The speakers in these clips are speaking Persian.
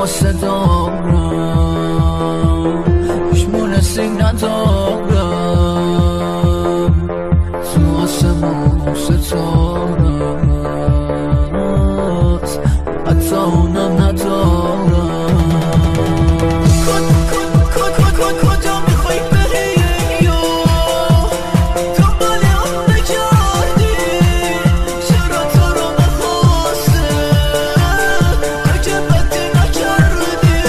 دارم هیچ مونسی ندارم تو آسمون ستاره است حتی اونم ندارم کجا میخوای بری یا تو مالی هم نکردی چرا تو رو نخواسته تو که بدی نکردی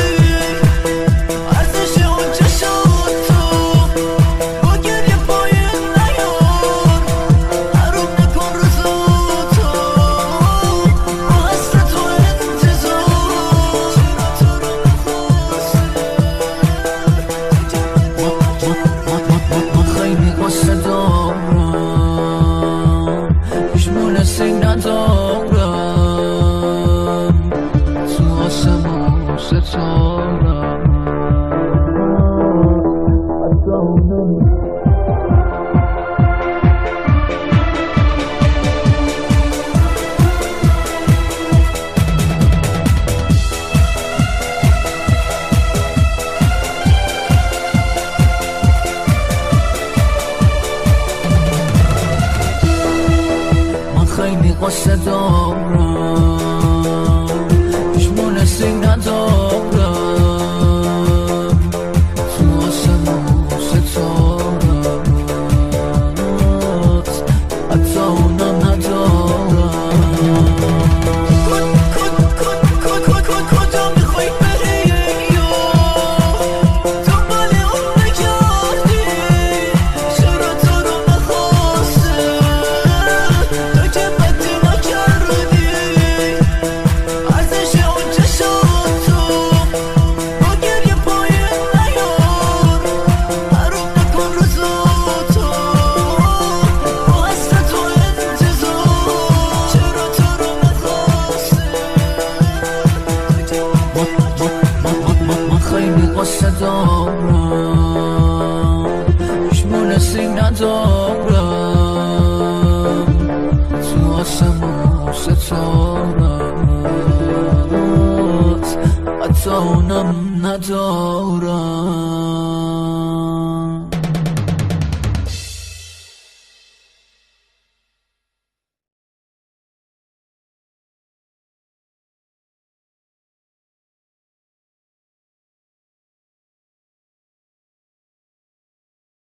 ارزش اون چشات تو با گریه پایین نیار حروم نکن روزاتو با حسرت و انتظار چرا تو رو من خیلی قصه دارم هیچ مونسی ندارم تو آسمون ستارم حتی اونم خیلی قصه دارم هیچ مونسی ندارم تو آسمون ستاره است حتی اونم